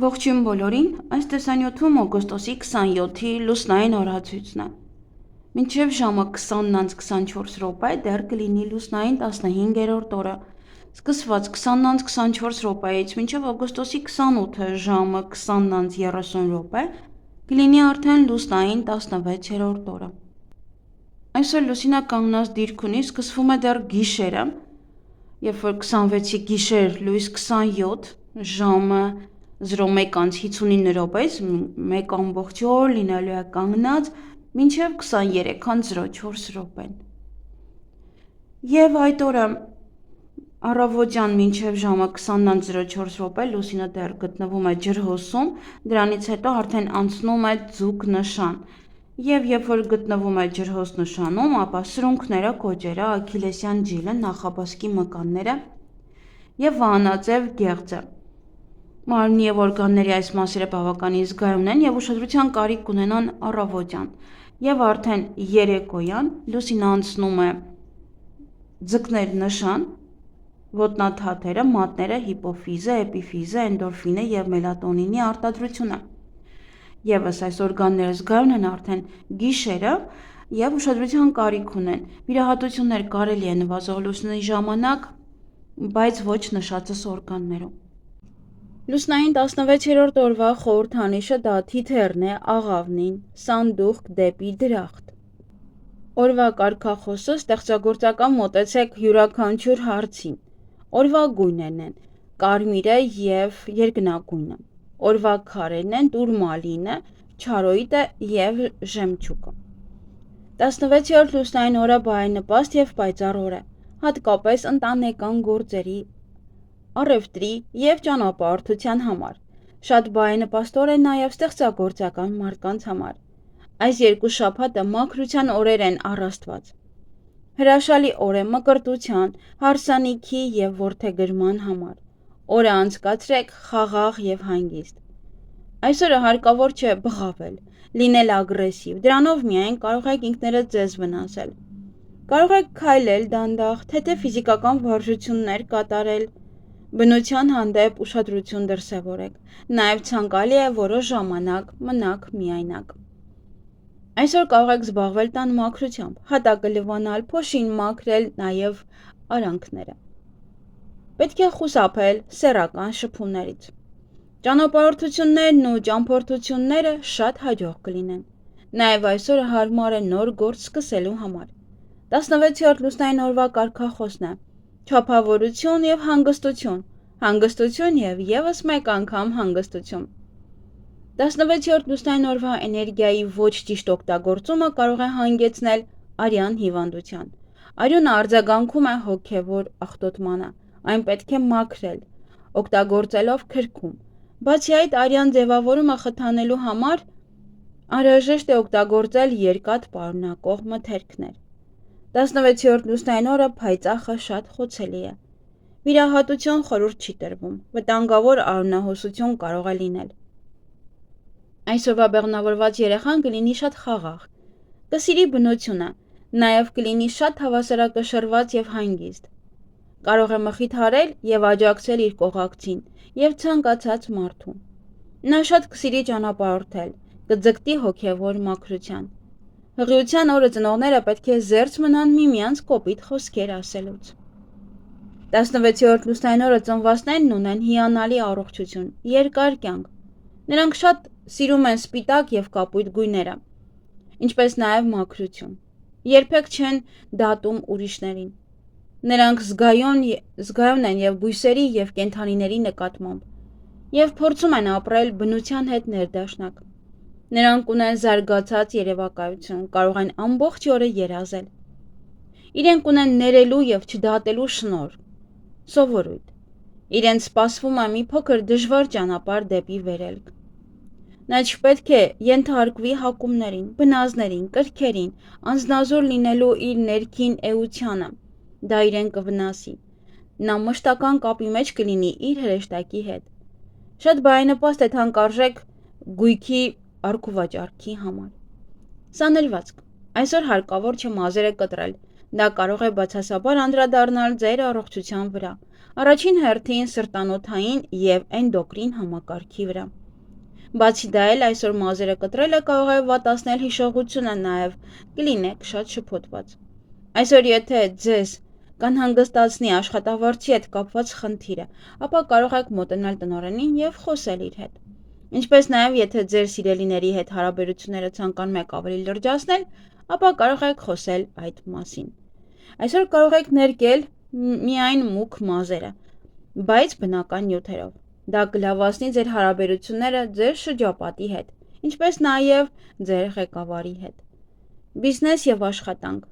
Ողջույն բոլորին, այս տեսանյութում օգոստոսի 27-ի լուսնային օրացույցն է։ Մինչև ժամը 20:24 դեռ կլինի լուսնային 15-րդ օրը, սկսված 20:24 րոպեից մինչև օգոստոսի 28-ը ժամը 20:30 կլինի արդեն լուսնային 16-րդ օրը։ Այսօր լուսինը կանգնած դիրք ունի, սկսվում է դեռ գիշերը, երբ որ 26-ի գիշեր լույս 27 ժամը 01:59 րոպեից 1 օր լինելու է կանգնած մինչև 23:04 րոպեն։ Եվ այդ օրը առավոտյան մինչև ժամը 20:04 լուսինը դեռ գտնվում է ջրհոսում, դրանից հետո արդեն անցնում է ձուկ նշան, և երբ որ գտնվում է ջրհոս նշանում, ապա սրունքները, կոճերը, աքիլեսյան ջիլը, նախաբասկի մկանները և վահանաձև գեղձը։ Մարմնի և օրգանների այս մասերը բավականին զգայուն են և ուշադրության կարիք կունենան առավոտյան, և արդեն երեկոյան լուսինը անցնում է ձկներ նշան, ոտնաթաթերը, մատները, հիպոֆիզը, էպիֆիզը, էնդորֆինը և մելատոնինի արտադրությունը։ Եվս այս օրգանները զգայուն են արդեն գիշերը և ուշադրության կարիք ունեն։ Վիրահատություններ կարելի է նվազող լուսնի ժամանակ, բայց ոչ նշածս օրգաններում։ Լուսնային 16-րդ օրվա խորհրդանիշը դա թիթեռն է, աղավնին, սանդուղք դեպի դրախտ։ Օրվա կարգախոսը ստեղծագործական մոտեցեք յուրաքանչյուր հարցին։ Օրվա գույներն են կարմիրը և երկնագույնը։ Օրվա քարերն են տուրմալինը, չարոիտը և ժեմչուկը։ 16-րդ լուսնային օրը բարենպաստ և պայծառ օր է, հատկապես ընտանեկան գործերի, առևտրի և ճանապարհորդության համար։ Շատ բարենպաստ օր է նաև ստեղծագործական մարդկանց համար։ Այս երկու շաբաթը մաքրության օրեր են առ Աստված։ Հրաշալի օր է մկրտության, հարսանիքի և որդեգրման համար։ Օրը անցկացրեք խաղաղ և հանգիստ։ Այսօրը հարկավոր չէ բղավել, լինել ագրեսիվ, դրանով միայն կարող եք ինքներդ ձեզ վնասել։ Կարող եք քայլել դանդաղ, թեթև ֆիզիկական վարժություններ կատարել, բնության հանդեպ ուշադրություն դրսևորեք, նաև ցանկալի է որոշ ժամանակ մնաք միայնակ։ Այսօր կարող եք զբաղվել տան մաքրությամբ, հատակը լվանալ, փոշին մաքրել, նաև արանքները։ Պետք է խուսափել սեռական շփումներից։ Ճանապարհորդություններն ու ճամփորդությունները շատ հաջող կլինեն։ Նաև այսօրը հարմար է նոր գործ սկսելու համար։ 16-րդ լուսնային օրվա կարգախոսն է չափավորություն և հանգստություն, հանգստություն և ևս մեկ անգամ հանգստություն։ 16-րդ լուսնային օրվա էներգիայի ոչ ճիշտ օգտագործումը կարող է հանգեցնել արյան հիվանդության։ Արյունը արձագանքում է հոգևոր աղտոտմանը, այն պետք է մաքրել, օգտագործելով քրքում։ Բացի այդ, արյան ձևավորումը խթանելու համար անհրաժեշտ է օգտագործել երկաթ պարունակող մթերքներ։ 16-րդ լուսնային օրը փայծաղը շատ խոցելի է։ Վիրահատություն խորհուրդ չի տրվում, վտանգավոր արյունահոսություն կարող է լինել։ Այսօրվա բեղմնավորված երեխան կլինի շատ խաղաղ, կսիրի բնությունը, նաև կլինի շատ հավասարակշռված և հանգիստ։ Կարող է մխիթարել և աջակցել իր կողակցին և ցանկացած մարդու։ Նա շատ կսիրի ճանապարհորդել, կձգտի հոգևոր մաքրության։ Հղիության օրը ծնողները պետք է զերծ մնան միմյանց կոպիտ խոսքեր ասելուց։ 16-րդ լուսնային օրը ծնվածներն ունեն հիանալի առողջություն, երկար կյանք։ Նրանք շատ սիրում են սպիտակ և կապույտ գույները, ինչպես նաև մաքրություն։ Երբեք չեն դատում ուրիշներին։ Նրանք զգայուն են և բույսերի և կենդանիների նկատմամբ և փորձում են ապրել բնության հետ ներդաշնակ։ Նրանք ունեն զարգացած երևակայություն, կարող են ամբողջ օրը երազել։ Իրենք ունեն ներելու և չդատելու շնորհ, սովորույթ։ Իրենց սպասվում է մի փոքր դժվար ճանապարհ դեպի վերելք։ Նա չպետք է ենթարկվի հակումներին, բնազդներին, կրքերին, անձնազոհ լինելու իր ներքին էությանը, դա իրեն կվնասի։ Նա մշտական կապի մեջ կլինի իր հրեշտակի հետ։ Շատ բարենպաստ է թանկարժեք գույքի առքուվաճառքի համար։ Սանրվածք։ Այսօր հարկավոր չէ մազերը կտրել, Դա կարող է բացասաբար անդրադառնալ ձեր առողջության վրա, առաջին հերթին սրտանոթային և էնդոկրին համակարգի վրա։ Բացի դա էլ այսօր մազերը կտրելը կարող է վատացնել հիշողությունը, նաև կլինեք շատ շփոթված։ Այսօր եթե ձեզ կանհանգստացնի աշխատավարձի հետ կապված խնդիրը, ապա կարող եք մոտենալ տնօրենին և խոսել իր հետ։ Ինչպես նաև եթե ձեր սիրելիների հետ հարաբերությունները ցանկանում եք ավելի լրջացնել, ապա կարող եք խոսել այդ մասին։ Այսօր կարող եք ներկել միայն մուգ մազերը, բայց բնական նյութերով։ Դա կլավացնի ձեր հարաբերությունները ձեր շրջապատի հետ, ինչպես նաև ձեր ղեկավարի հետ։ Բիզնես և աշխատանք։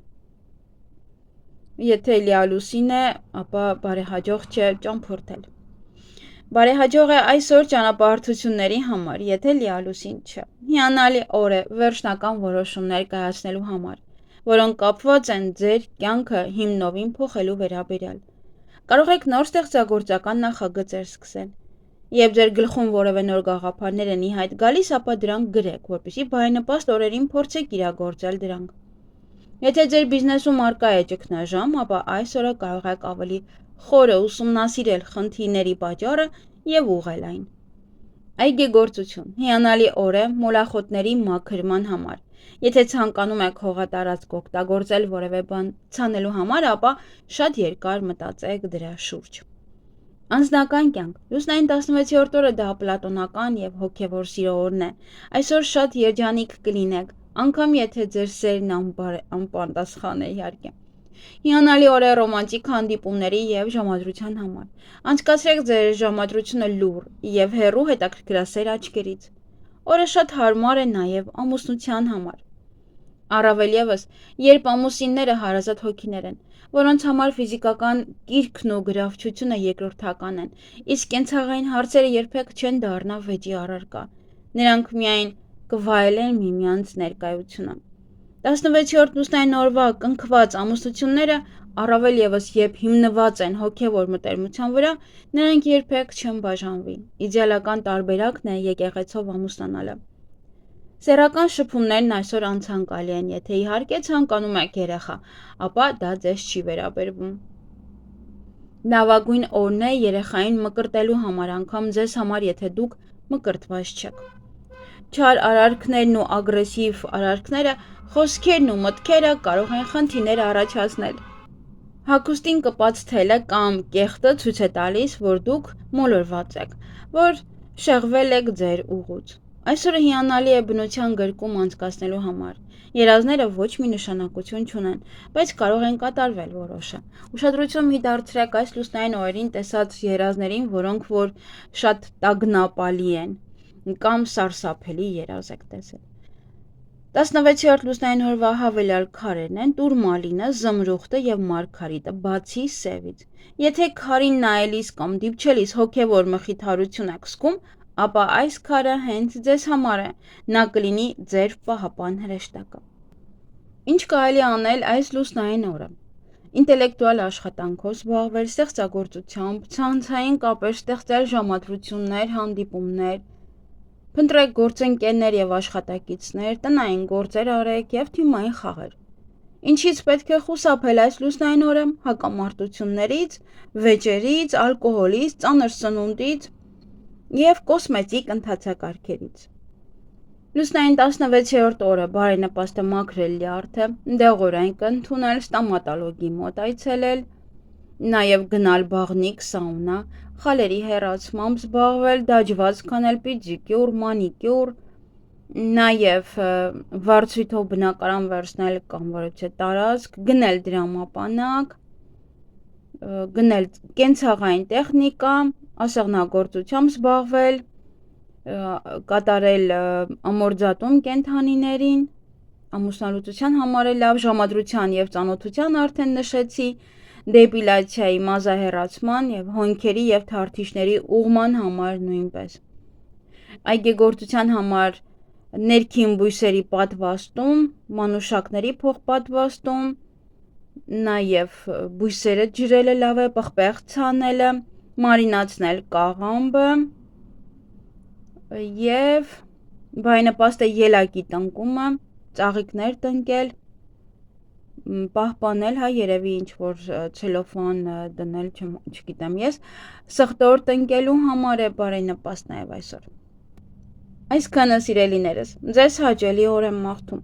Եթե լիալուսին է, ապա բարեհաջող չէ ճամփորդել։ Բարեհաջող է այսօր ճանապարհորդությունների համար, եթե լիալուսին չէ։ Հիանալի օր է վերջնական որոշումներ կայացնելու համար, որոնք կապված են ձեր կյանքը հիմնովին փոխելու վերաբերյալ։ Կարող եք նոր ստեղծագործական նախագծեր սկսել։ Երբ ձեր գլխում որևէ նոր գաղափարներ են ի հայտ գալիս, ապա դրանք գրեք, որպեսզի բարենպաստ օրերին փորձեք իրագործել դրանք։ Եթե ձեր բիզնեսում առկա է ճգնաժամ, ապա այս օրը կարող եք ավելի խորը ուսումնասիրել խնդիրների պատճառը և ուղղել այն։ Այգեգործություն։ Հիանալի օր է մոլախոտների մաքրման համար։ Եթե ցանկանում եք հողատարածք օգտագործել որևէ բան ցանելու համար, ապա շատ երկար մտածեք դրա շուրջ։ Անձնական կյանք։ Լուսնային 16-րդ օրը դա պլատոնական և հոգևոր սիրո օրն է։ Այսօր շատ երջանիկ կլինեք, անգամ եթե ձեր սերն անպատասխան է իհարկե։ Հիանալի օր է ռոմանտիկ հանդիպումների և ժամադրության համար։ Անցկացրեք ձեր ժամադրությունը լուռ և հեռու հետաքրքրասեր աչքերից։ Օրը շատ հարմար է նաև ամուսնության համար։ Առավել ևս, երբ ամուսինները հարազատ հոգիներ են, որոնց համար ֆիզիկական կիրքն ու գրավչությունը երկրորդական են, իսկ կենցաղային հարցերը երբեք չեն դառնա վեճի առարկա։ Նրանք միայն կվայելեն միմյանց ներկայությունը։ 16-րդ լուսնային օրվա կնքված ամուսնությունները, առավել ևս երբ հիմնված են հոգևոր մտերմության վրա, նրանք երբեք չեն բաժանվի։ Իդեալական տարբերակն է եկեղեցով ամուսնանալը։ Սեռական շփումներն այսօր անցանկալի են, եթե իհարկե ցանկանում եք երեխա, ապա դա ձեզ չի վերաբերվում։ Լավագույն օրն է երեխային մկրտելու համար, անգամ ձեզ համար, եթե դուք մկրտված չեք։ Չար արարքներն ու ագրեսիվ արարքները, խոսքերն ու մտքերը կարող են խնդիրներ առաջացնել։ Հագուստին կպած թելը կամ կեղտը ցույց է տալիս, որ դուք մոլորված եք, որ շեղվել եք ձեր ուղուց։ Այսօրը հիանալի է բնության գրկում անցկացնելու համար։ Երազները ոչ մի նշանակություն չունեն, բայց կարող են կատարվել որոշը։ Ուշադրություն մի դարձրեք այս լուսնային օրերին տեսած երազներին, որոնք որ շատ տագնապալի են, կամ սարսափելի երազ եք տեսել։ 16-րդ լուսնային օրվա հավելյալ քարերն են տուրմալինը, զմրուխտը և մարգարիտը, բացի սևից։ Եթե քարին նայելիս կամ դիպչելիս հոգևոր մխիթարություն եք զգում, ապա այս քարը հենց ձեզ համար է, նա կլինի ձեր պահապան հրեշտակը։ Ինչ կարելի անել այս լուսնային օրը։ Ինտելեկտուալ աշխատանքով զբաղվել, ստեղծագործությամբ, ցանցային կապեր ստեղծել, ժամադրություններ, հանդիպումներ, փնտրեք գործընկերներ և աշխատակիցներ, տնային գործեր արեք և թիմային խաղեր։ Ինչից պետք է խուսափել այս լուսնային օրը։ Հակամարտություններից, վեճերից, ալկոհոլից, ծանր սնունդից և կոսմետիկ ընթացակարգերից։ Լուսնային 16-րդ օրը բարենպաստ է մաքրել լյարդը, դեղորայք ընդունել, ստոմատոլոգի մոտ այցելել, նաև գնալ բաղնիք, սաունա, խալերի հեռացմամբ զբաղվել, դաջված քանել, պեդիկյուր, մանիկյուր, նաև վարձույթով բնակարան վերցնել կամ որևէ տարածք, գնել դրամապանակ, գնել կենցաղային տեխնիկա, ասեղնագործությամբ զբաղվել, կատարել ամորձատում կենդանիներին, ամուսնալուծության համար է լավ, ժամադրության և ծանոթության արդեն նշեցի, դեպիլյացիայի, մազահեռացման և հոնքերի և թարթիչների ուղղման համար նույնպես։ Այգեգործության համար ներքին բույսերի պատվաստում, մանուշակների փոխպատվաստում, նաև բույսերը ջրելը լավ է, պղպեղ ցանելը, մարինացնել կաղամբը և բարենպաստ է ելակի տնկումը, ծաղիկներ տնկել, պահպանել, հա, երևի ինչ-որ ցելոֆան դնել, չգիտեմ ես, սխտորտ ընկելու համար է բարենպաստ նաև այսօր։ Այսքանը սիրելիներս, ձեզ հաճելի օր եմ մաղթում։